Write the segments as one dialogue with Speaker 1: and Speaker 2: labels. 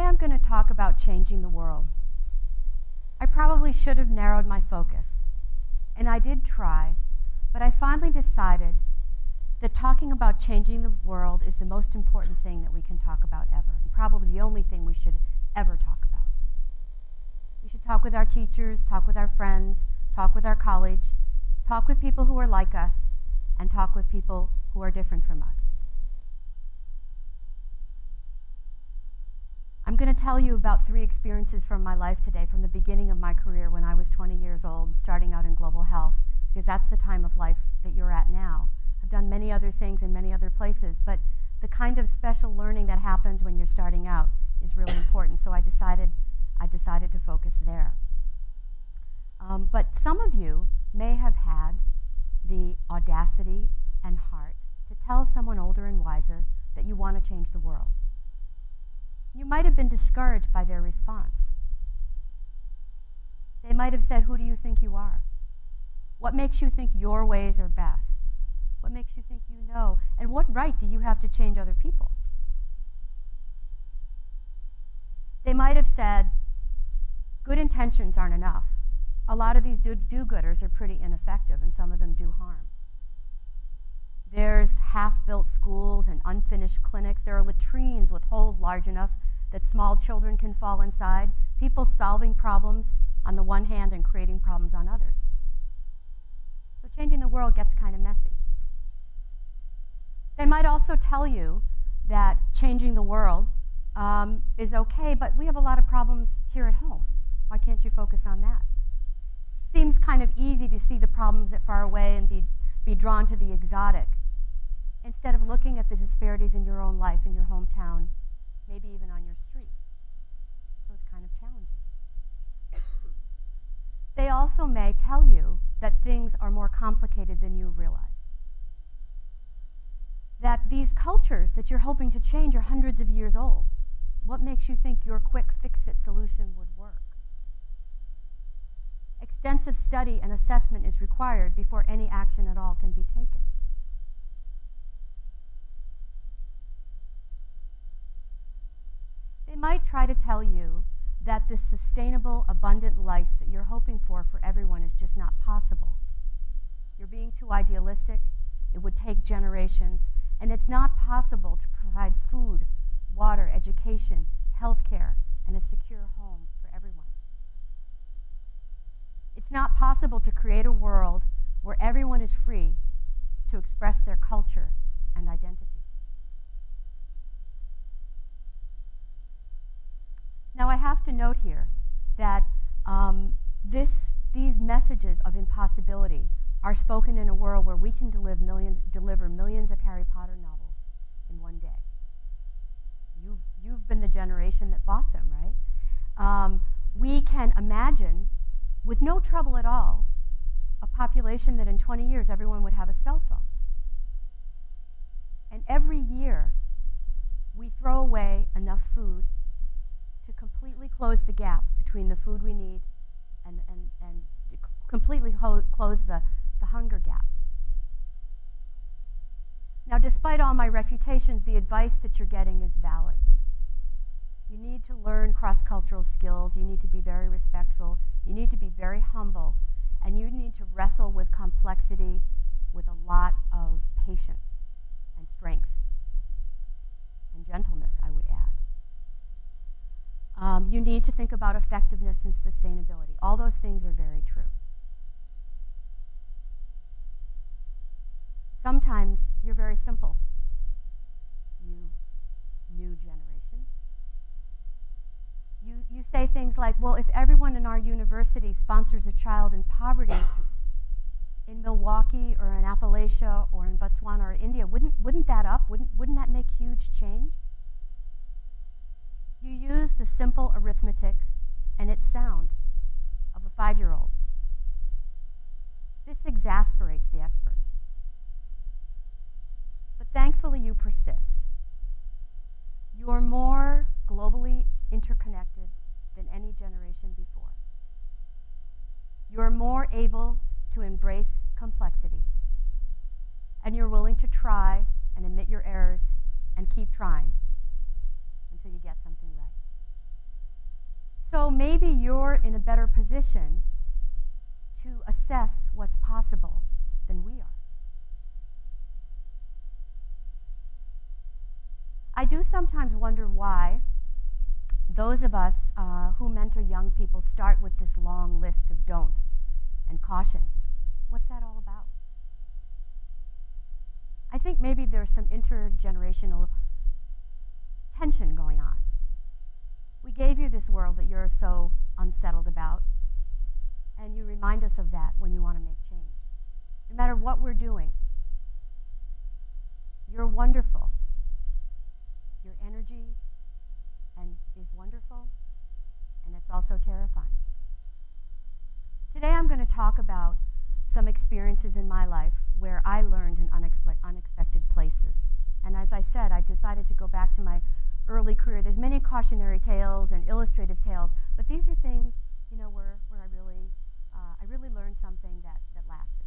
Speaker 1: I'm going to talk about changing the world. I probably should have narrowed my focus, and I did try, but I finally decided that talking about changing the world is the most important thing that we can talk about ever, and probably the only thing we should ever talk about. We should talk with our teachers, talk with our friends, talk with our colleagues, talk with people who are like us, and talk with people who are different from us. I'm going to tell you about 3 experiences from my life today, from the beginning of my career when I was 20 years old, starting out in global health, because that's the time of life that you're at now. I've done many other things in many other places, but the kind of special learning that happens when you're starting out is really important, so I decided to focus there. But some of you may have had the audacity and heart to tell someone older and wiser that you want to change the world. You might have been discouraged by their response. They might have said, "Who do you think you are? What makes you think your ways are best? What makes you think you know? And what right do you have to change other people?" They might have said, "Good intentions aren't enough. A lot of these do-gooders are pretty ineffective, and some of them do harm. There's half-built schools and unfinished clinics. There are latrines with holes large enough that small children can fall inside. People solving problems on the one hand and creating problems on others." So changing the world gets kind of messy. They might also tell you that changing the world is okay, but we have a lot of problems here at home. Why can't you focus on that? Seems kind of easy to see the problems that far away and be drawn to the exotic, instead of looking at the disparities in your own life, in your hometown, maybe even on your street. So it's kind of challenging. They also may tell you that things are more complicated than you realize. That these cultures that you're hoping to change are hundreds of years old. What makes you think your quick fix-it solution would work? Extensive study and assessment is required before any action at all can be taken. They might try to tell you that this sustainable, abundant life that you're hoping for everyone is just not possible. You're being too idealistic, it would take generations, and it's not possible to provide food, water, education, healthcare, and a secure home for everyone. It's not possible to create a world where everyone is free to express their culture and identity. Now, I have to note here that these messages of impossibility are spoken in a world where we can deliver millions of Harry Potter novels in one day. You've been the generation that bought them, right? We can imagine, with no trouble at all, a population that in 20 years everyone would have a cell phone. And every year, we throw away enough food to completely close the gap between the food we need and completely close the hunger gap. Now, despite all my refutations, the advice that you're getting is valid. You need to learn cross-cultural skills, you need to be very respectful, you need to be very humble, and you need to wrestle with complexity with a lot of patience and strength and gentleness, I would add. You need to think about effectiveness and sustainability. All those things are very true. Sometimes you're very simple. You new generation. You say things like, well, if everyone in our university sponsors a child in poverty in Milwaukee or in Appalachia or in Botswana or India, wouldn't that make huge change? You use the simple arithmetic and its sound of a 5-year-old. This exasperates the experts. But thankfully you persist. You are more globally interconnected than any generation before. You are more able to embrace complexity, and you're willing to try and admit your errors and keep trying until you get something right. So maybe you're in a better position to assess what's possible than we are. I do sometimes wonder why those of us who mentor young people start with this long list of don'ts and cautions. What's that all about? I think maybe there's some intergenerational tension going on. We gave you this world that you're so unsettled about, and you remind us of that when you want to make change. No matter what we're doing, you're wonderful. Your energy is wonderful, and it's also terrifying. Today I'm going to talk about some experiences in my life where I learned in unexpected places. And as I said, I decided to go back to my early career. There's many cautionary tales and illustrative tales, but these are things, where I really learned something that lasted.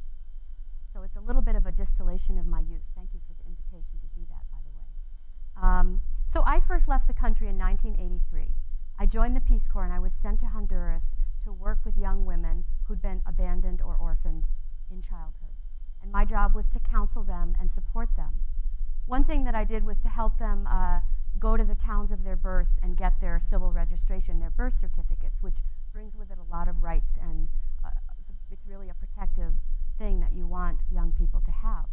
Speaker 1: So it's a little bit of a distillation of my youth. Thank you for the invitation to do that, by the way. So I first left the country in 1983. I joined the Peace Corps, and I was sent to Honduras to work with young women who'd been abandoned or orphaned in childhood. And my job was to counsel them and support them. One thing that I did was to help them go to the towns of their birth and get their civil registration, their birth certificates, which brings with it a lot of rights, and it's really a protective thing that you want young people to have.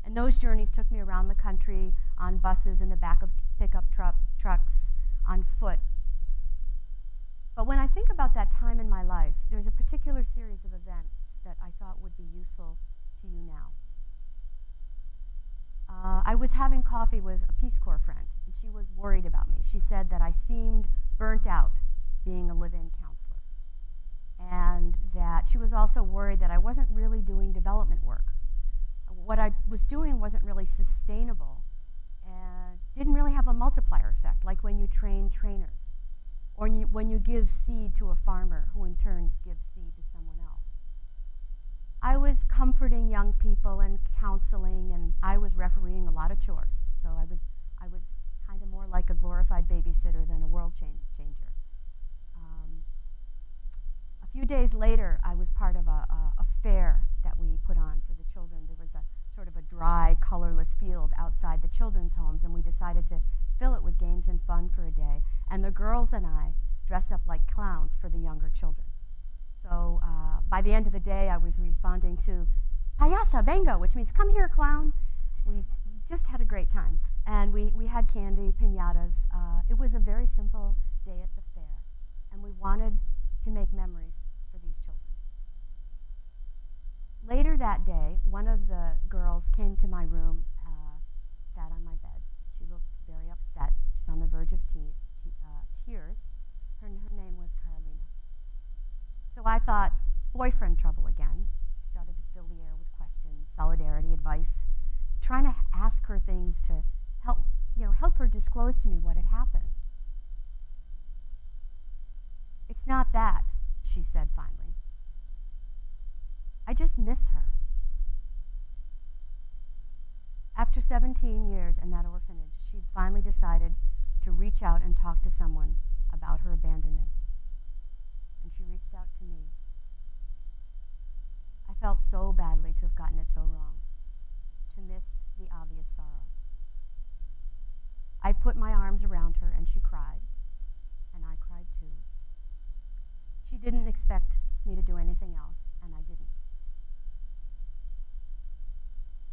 Speaker 1: And those journeys took me around the country on buses, in the back of pickup trucks, on foot. But when I think about that time in my life, there's a particular series of events that I thought would be useful to you now. I was having coffee with a Peace Corps friend, and she was worried about me. She said that I seemed burnt out being a live-in counselor, and that she was also worried that I wasn't really doing development work. What I was doing wasn't really sustainable and didn't really have a multiplier effect, like when you train trainers, or when you give seed to a farmer who in turn gives seed to someone else. I was comforting young people and counseling, and I was refereeing a lot of chores. So I was kind of more like a glorified babysitter than a world changer. A few days later, I was part of a fair that we put on for the children. There was a sort of a dry, colorless field outside the children's homes, and we decided to fill it with games and fun for a day. And the girls and I dressed up like clowns for the younger children. So by the end of the day, I was responding to "Payasa, venga," which means "come here, clown." We just had a great time. And we had candy, piñatas. It was a very simple day at the fair. And we wanted to make memories for these children. Later that day, one of the girls came to my room, sat on my bed. She looked very upset. She's on the verge of tears. Her name was Carolina. So I thought, boyfriend trouble again. Started to fill the air with questions, solidarity, advice, trying to ask her things to help her disclose to me what had happened. "It's not that," she said finally. "I just miss her." After 17 years in that orphanage, she'd finally decided to reach out and talk to someone about her abandonment. And she reached out to me. I felt so badly to have gotten it so wrong, to miss the obvious sorrow. I put my arms around her, and she cried, and I cried too. She didn't expect me to do anything else, and I didn't.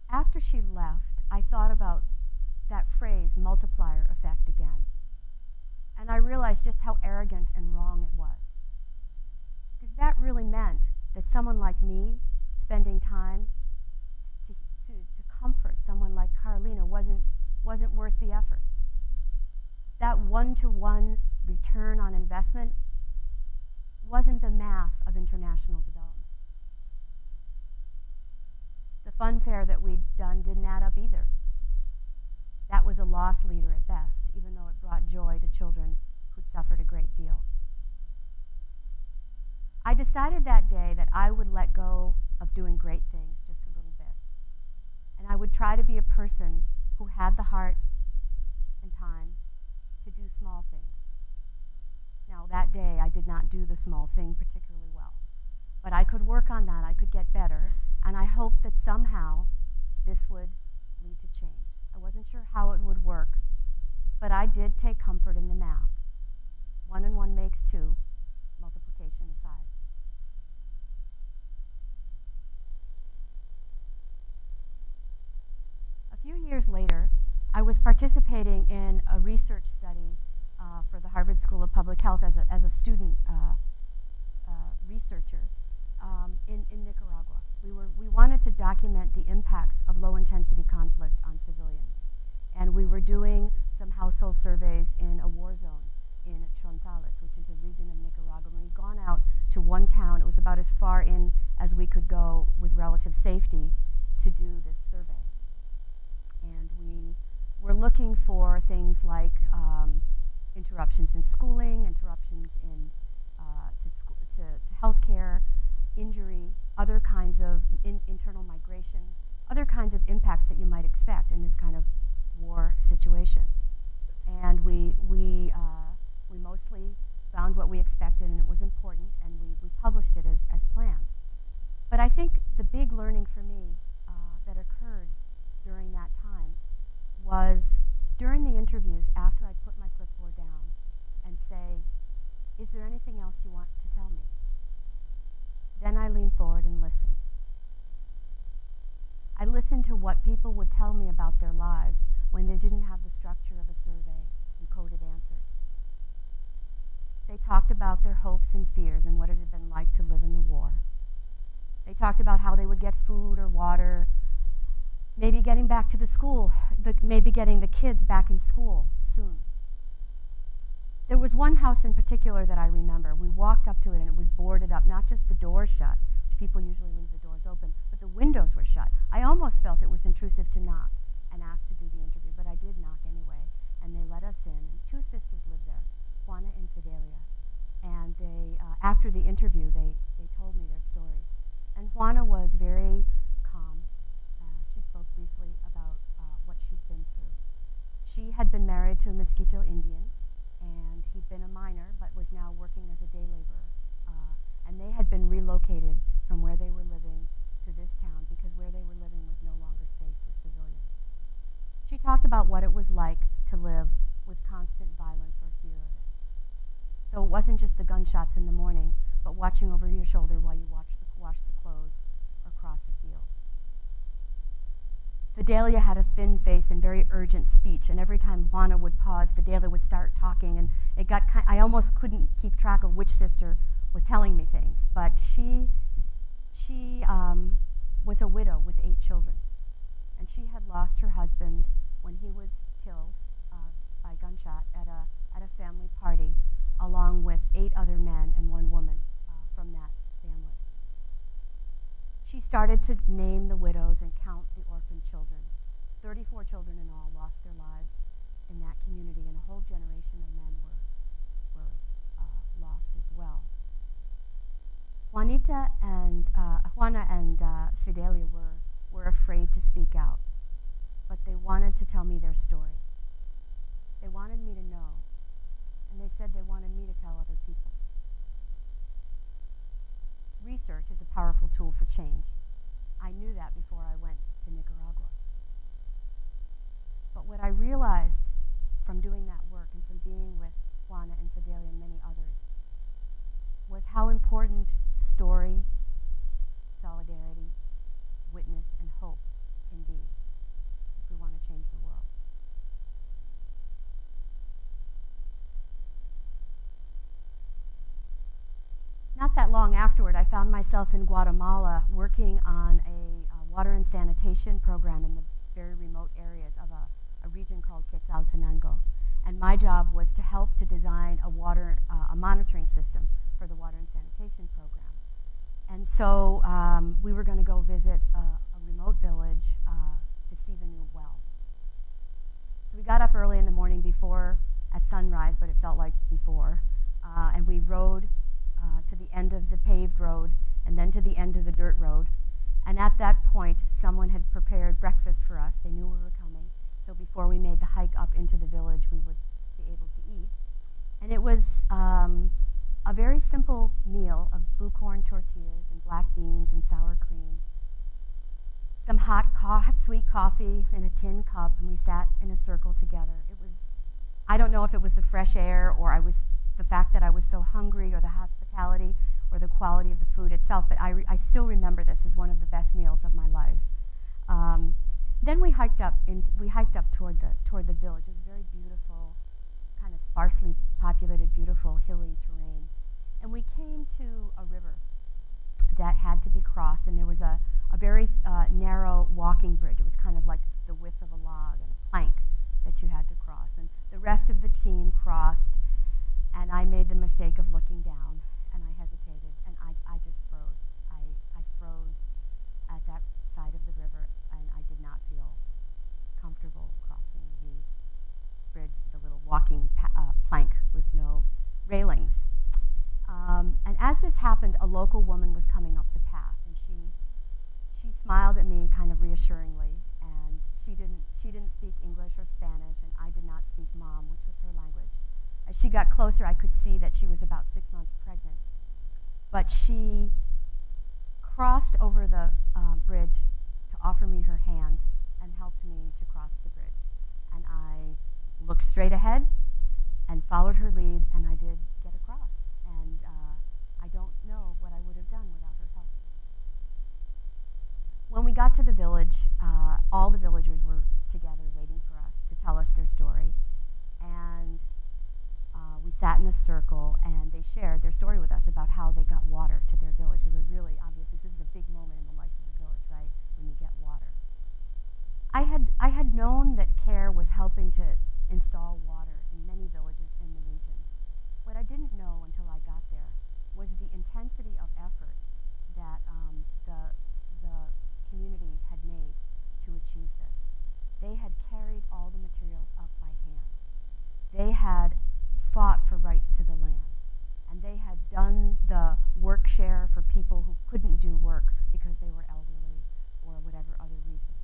Speaker 1: After she left, I thought about that phrase, multiplier effect, again. And I realized just how arrogant and wrong it was. Because that really meant that someone like me spending time to comfort someone like Carolina wasn't worth the effort. That one-to-one return on investment wasn't the math of international development. The fun fair that we'd done didn't add up either. That was a loss leader at best, even though it brought joy to children who'd suffered a great deal. I decided that day that I would let go of doing great things just a little bit. And I would try to be a person who had the heart and time to do small things. Now, Now, that day, I did not do the small thing particularly well. But I could work on that. I could get better. And I hoped that somehow this would lead to change. I wasn't sure how it would work, but I did take comfort in the math. 1 and 1 makes 2, multiplication aside. A few years later, I was participating in a research study for the Harvard School of Public Health as a student researcher in Nicaragua. We wanted to document the impacts of low-intensity conflict on civilians. And we were doing some household surveys in a war zone in Chontales, which is a region of Nicaragua. We'd gone out to one town. It was about as far in as we could go with relative safety to do this survey. And we were looking for things like interruptions in schooling, interruptions in to healthcare, injury, other kinds of internal migration, other kinds of impacts that you might expect in this kind of war situation. And we mostly found what we expected, and it was important, and we published it as planned. But I think the big learning for me that occurred during that time was during the interviews, after I'd put my clipboard down and say, is there anything else you want to tell me? Then I leaned forward and listened. I listened to what people would tell me about their lives when they didn't have the structure of a survey and coded answers. They talked about their hopes and fears and what it had been like to live in the war. They talked about how they would get food or water, maybe getting back to the school, maybe getting the kids back in school soon. There was one house in particular that I remember. We walked up to it and it was boarded up, not just the doors shut, which people usually leave the doors open, but the windows were shut. I almost felt it was intrusive to knock and ask to do the interview, but I did knock anyway, and they let us in. And 2 sisters lived there, Juana and Fidelia. And they, after the interview, they told me their stories. And Juana was very calm. She spoke briefly about what she'd been through. She had been married to a Mosquito Indian, and he'd been a miner, but was now working as a day laborer. And they had been relocated from where they were living to this town because where they were living was no longer safe for civilians. She talked about what it was like to live with constant violence or fear of it. So it wasn't just the gunshots in the morning, but watching over your shoulder while you wash the clothes or cross a field. Fidelia had a thin face and very urgent speech, and every time Juana would pause, Fidelia would start talking, and it got I almost couldn't keep track of which sister was telling me things. But she was a widow with 8 children, and she had lost her husband when he was killed by gunshot at a family party, along with 8 other men and 1 woman from that family. She started to name the widows and count the orphan children. 34 children in all lost their lives in that community, and a whole generation of men were lost as well. Juana and Fidelia were afraid to speak out, but they wanted to tell me their story. They wanted me to know, and they said they wanted me to tell other people. Research is a powerful tool for change. I knew that before I went to Nicaragua. But what I realized from doing that work and from being with Juana and Fidelia and many others was how important story, solidarity, witness, and hope can be if we want to change the world. Not that long afterward, I found myself in Guatemala working on a water and sanitation program in the very remote areas of a region called Quetzaltenango. And my job was to help to design a monitoring system for the water and sanitation program. And so we were going to go visit a remote village to see the new well. So we got up early in the morning at sunrise, but it felt like before, and we rode to the end of the paved road and then to the end of the dirt road. And at that point, someone had prepared breakfast for us. They knew we were coming. So before we made the hike up into the village, we would be able to eat. And it was a very simple meal of blue corn tortillas and black beans and sour cream, some hot sweet coffee in a tin cup, and we sat in a circle together. It was, I don't know if it was the fresh air or the fact that I was so hungry, or the hospitality or the quality of the food itself, but I still remember this as one of the best meals of my life. Then we hiked up toward the village. It was very beautiful, kind of sparsely populated, beautiful hilly terrain. And we came to a river that had to be crossed, and there was a very narrow walking bridge. It was kind of like the width of a log and a plank that you had to cross. And the rest of the team crossed, and I made the mistake of looking down, and I hesitated, and I just froze. I froze at that side of the river, and I did not feel comfortable crossing the bridge, the little walking plank with no railings. And as this happened, a local woman was coming up the path, and she smiled at me kind of reassuringly, and she didn't speak English or Spanish, and I did not speak Mom, which was her language. As she got closer, I could see that she was about 6 months pregnant. But she crossed over the bridge to offer me her hand and helped me to cross the bridge. And I looked straight ahead and followed her lead, and I did get across. And I don't know what I would have done without her help. When we got to the village, all the villagers were together waiting for us to tell us their story. And we sat in a circle, and they shared their story with us about how they got water to their village. They were really, obviously, this is a big moment in the life of the village, right, when you get water. I had known that CARE was helping to install water in many villages in the region. What I didn't know until I got there was the intensity of effort that the community had made to achieve this. They had carried all the materials up by hand. They had fought for rights to the land, and they had done the work share for people who couldn't do work because they were elderly or whatever other reason.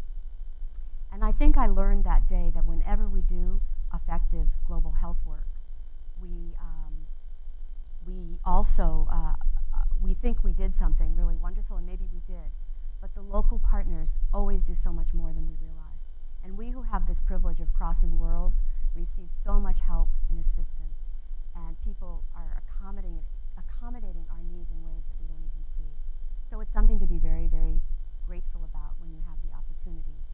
Speaker 1: And I think I learned that day that whenever we do effective global health work, we also we think we did something really wonderful, and maybe we did, but the local partners always do so much more than we realize. And we who have this privilege of crossing worlds receive so much help and assistance, and people are accommodating our needs in ways that we don't even see. So it's something to be very, very grateful about when you have the opportunity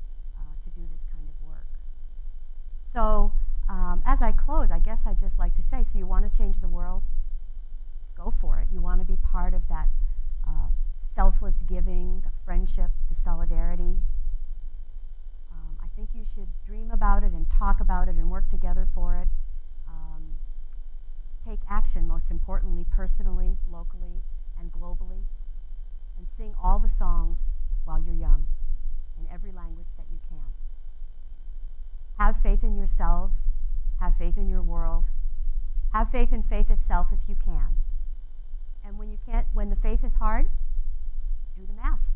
Speaker 1: to do this kind of work. So as I close, I guess I'd just like to say, so you want to change the world? Go for it. You want to be part of that selfless giving, the friendship, the solidarity. I think you should dream about it and talk about it and work together for it. Take action, most importantly, personally, locally, and globally. And sing all the songs while you're young, in every language that you can. Have faith in yourselves. Have faith in your world. Have faith in faith itself if you can. And when you can't, when the faith is hard, do the math.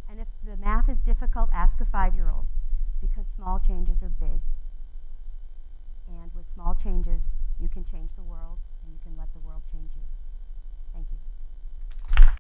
Speaker 1: And if the math is difficult, ask a 5-year-old, because small changes are big. And with small changes, you can change the world, and you can let the world change you. Thank you.